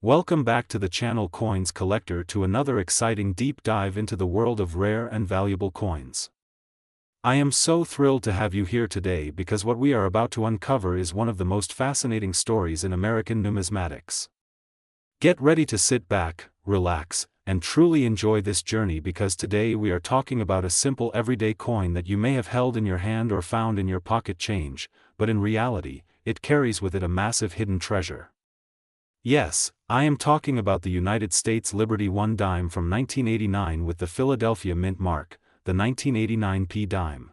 Welcome back to the channel Coins Collector to another exciting deep dive into the world of rare and valuable coins. I am so thrilled to have you here today because what we are about to uncover is one of the most fascinating stories in American numismatics. Get ready to sit back, relax, and truly enjoy this journey because today we are talking about a simple everyday coin that you may have held in your hand or found in your pocket change, but in reality, it carries with it a massive hidden treasure. Yes, I am talking about the United States Liberty 1 dime from 1989 with the Philadelphia Mint mark, the 1989 P dime.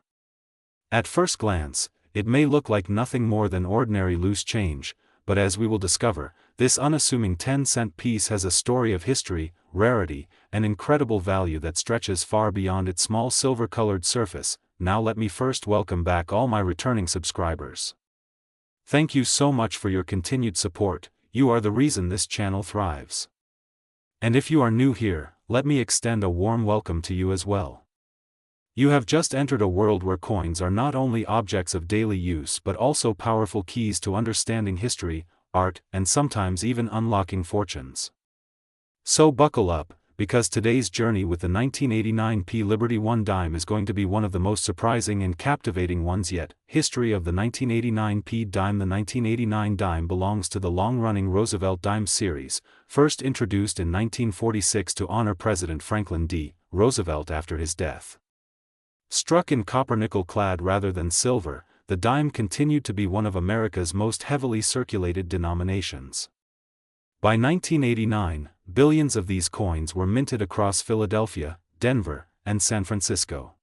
At first glance, it may look like nothing more than ordinary loose change, but as we will discover, this unassuming 10-cent piece has a story of history, rarity, and incredible value that stretches far beyond its small silver-colored surface. Now let me first welcome back all my returning subscribers. Thank you so much for your continued support. You are the reason this channel thrives. And if you are new here, let me extend a warm welcome to you as well. You have just entered a world where coins are not only objects of daily use but also powerful keys to understanding history, art, and sometimes even unlocking fortunes. So buckle up, because today's journey with the 1989 P Liberty 1 dime is going to be one of the most surprising and captivating ones yet. History of the 1989 P dime. The 1989 dime belongs to the long-running Roosevelt dime series, first introduced in 1946 to honor President Franklin D. Roosevelt after his death. Struck in copper-nickel clad rather than silver, the dime continued to be one of America's most heavily circulated denominations. By 1989, billions of these coins were minted across Philadelphia, Denver, and San Francisco.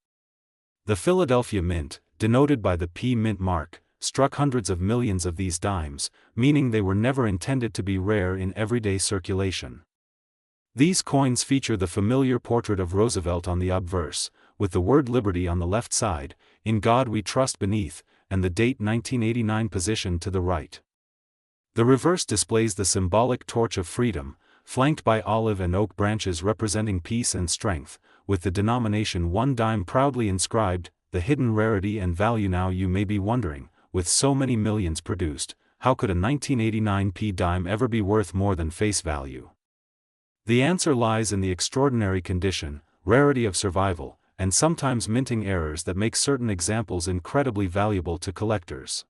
The Philadelphia Mint, denoted by the P Mint mark, struck hundreds of millions of these dimes, meaning they were never intended to be rare in everyday circulation. These coins feature the familiar portrait of Roosevelt on the obverse, with the word Liberty on the left side, "In God We Trust" beneath, and the date 1989 positioned to the right. The reverse displays the symbolic torch of freedom, flanked by olive and oak branches representing peace and strength, with the denomination 1 dime proudly inscribed. The hidden rarity and value. Now you may be wondering, with so many millions produced, how could a 1989 P dime ever be worth more than face value? The answer lies in the extraordinary condition, rarity of survival, and sometimes minting errors that make certain examples incredibly valuable to collectors.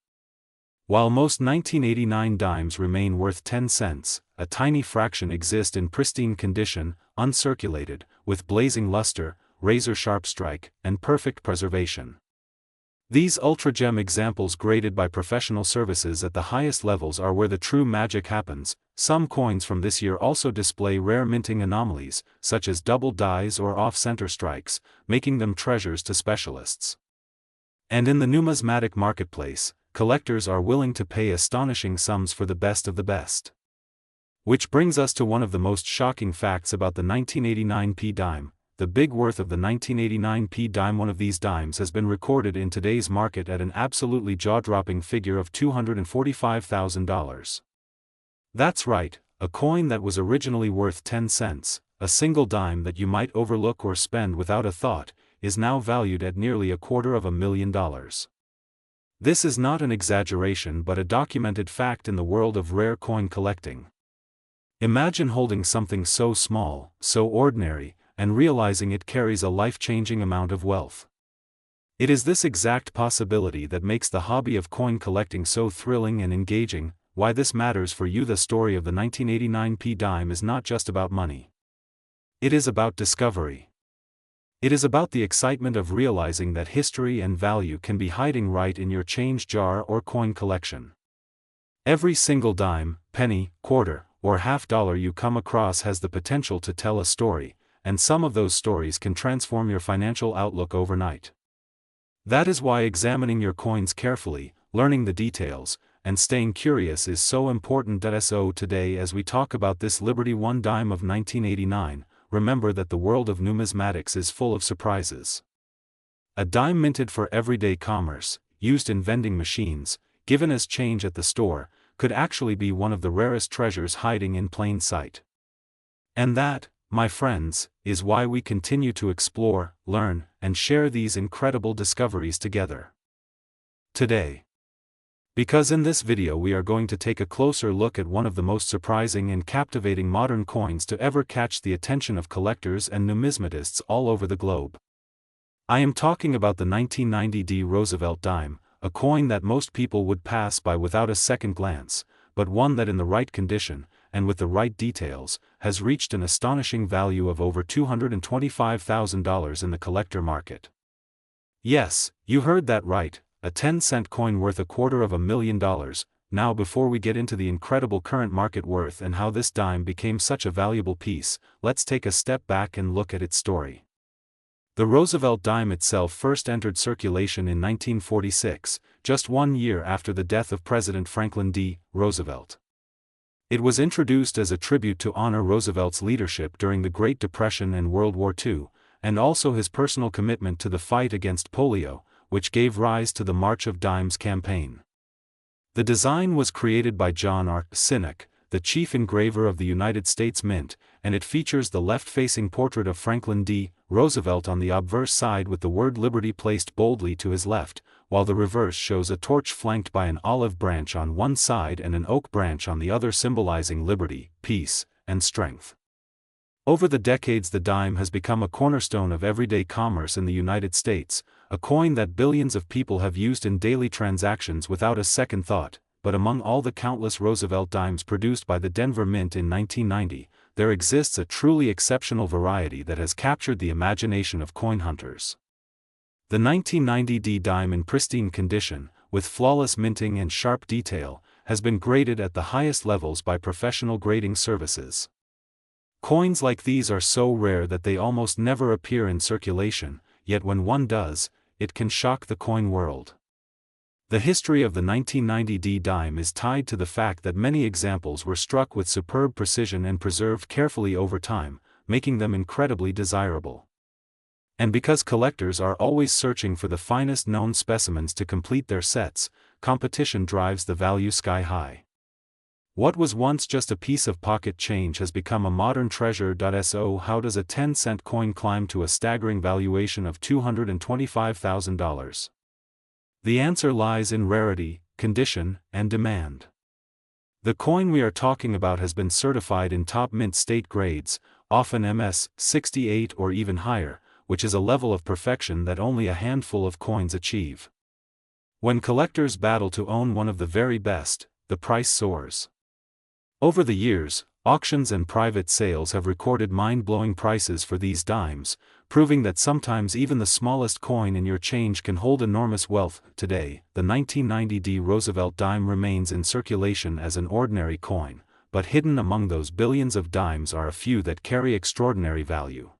While most 1989 dimes remain worth 10 cents, a tiny fraction exist in pristine condition, uncirculated, with blazing luster, razor-sharp strike, and perfect preservation. These ultra-gem examples graded by professional services at the highest levels are where the true magic happens. Some coins from this year also display rare minting anomalies, such as double dies or off-center strikes, making them treasures to specialists. And in the numismatic marketplace, collectors are willing to pay astonishing sums for the best of the best. Which brings us to one of the most shocking facts about the 1989 P dime, the big worth of the 1989 P dime. One of these dimes has been recorded in today's market at an absolutely jaw-dropping figure of $245,000. That's right, a coin that was originally worth 10 cents, a single dime that you might overlook or spend without a thought, is now valued at nearly $250,000. This is not an exaggeration but a documented fact in the world of rare coin collecting. Imagine holding something so small, so ordinary, and realizing it carries a life-changing amount of wealth. It is this exact possibility that makes the hobby of coin collecting so thrilling and engaging. Why this matters for you. The story of the 1989 P dime is not just about money. It is about discovery. It is about the excitement of realizing that history and value can be hiding right in your change jar or coin collection. Every single dime, penny, quarter, or half-dollar you come across has the potential to tell a story, and some of those stories can transform your financial outlook overnight. That is why examining your coins carefully, learning the details, and staying curious is so important. So today, as we talk about this Liberty 1 dime of 1989, remember that the world of numismatics is full of surprises. A dime minted for everyday commerce, used in vending machines, given as change at the store, could actually be one of the rarest treasures hiding in plain sight. And that, my friends, is why we continue to explore, learn, and share these incredible discoveries together. Today, Because in this video we are going to take a closer look at one of the most surprising and captivating modern coins to ever catch the attention of collectors and numismatists all over the globe. I am talking about the 1990 Roosevelt dime, a coin that most people would pass by without a second glance, but one that in the right condition, and with the right details, has reached an astonishing value of over $225,000 in the collector market. Yes, you heard that right, a 10-cent coin worth $250,000. Now before we get into the incredible current market worth and how this dime became such a valuable piece, let's take a step back and look at its story. The Roosevelt dime itself first entered circulation in 1946, just 1 year after the death of President Franklin D. Roosevelt. It was introduced as a tribute to honor Roosevelt's leadership during the Great Depression and World War II, and also his personal commitment to the fight against polio, which gave rise to the March of Dimes campaign. The design was created by John R. Sinek, the chief engraver of the United States Mint, and it features the left-facing portrait of Franklin D. Roosevelt on the obverse side with the word Liberty placed boldly to his left, while the reverse shows a torch flanked by an olive branch on one side and an oak branch on the other, symbolizing liberty, peace, and strength. Over the decades, the dime has become a cornerstone of everyday commerce in the United States, a coin that billions of people have used in daily transactions without a second thought. But among all the countless Roosevelt dimes produced by the Denver Mint in 1990, there exists a truly exceptional variety that has captured the imagination of coin hunters. The 1990 D dime, in pristine condition, with flawless minting and sharp detail, has been graded at the highest levels by professional grading services. Coins like these are so rare that they almost never appear in circulation, yet when one does, it can shock the coin world. The history of the 1990 D dime is tied to the fact that many examples were struck with superb precision and preserved carefully over time, making them incredibly desirable. And because collectors are always searching for the finest known specimens to complete their sets, competition drives the value sky high. What was once just a piece of pocket change has become a modern treasure. So how does a 10-cent coin climb to a staggering valuation of $225,000? The answer lies in rarity, condition, and demand. The coin we are talking about has been certified in top mint state grades, often MS 68 or even higher, which is a level of perfection that only a handful of coins achieve. When collectors battle to own one of the very best, the price soars. Over the years, auctions and private sales have recorded mind-blowing prices for these dimes, proving that sometimes even the smallest coin in your change can hold enormous wealth. Today, the 1990 D Roosevelt dime remains in circulation as an ordinary coin, but hidden among those billions of dimes are a few that carry extraordinary value.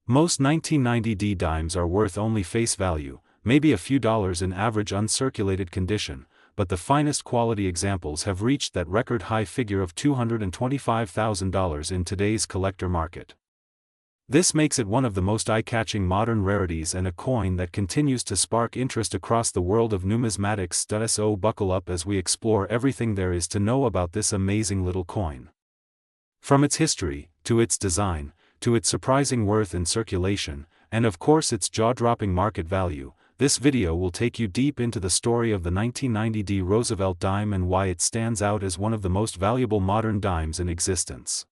Most 1990 D dimes are worth only face value, maybe a few dollars in average uncirculated condition, but the finest quality examples have reached that record-high figure of $225,000 in today's collector market. This makes it one of the most eye-catching modern rarities and a coin that continues to spark interest across the world of numismatics. So buckle up as we explore everything there is to know about this amazing little coin. From its history, to its design, to its surprising worth in circulation, and of course its jaw-dropping market value, this video will take you deep into the story of the 1990 D Roosevelt dime and why it stands out as one of the most valuable modern dimes in existence.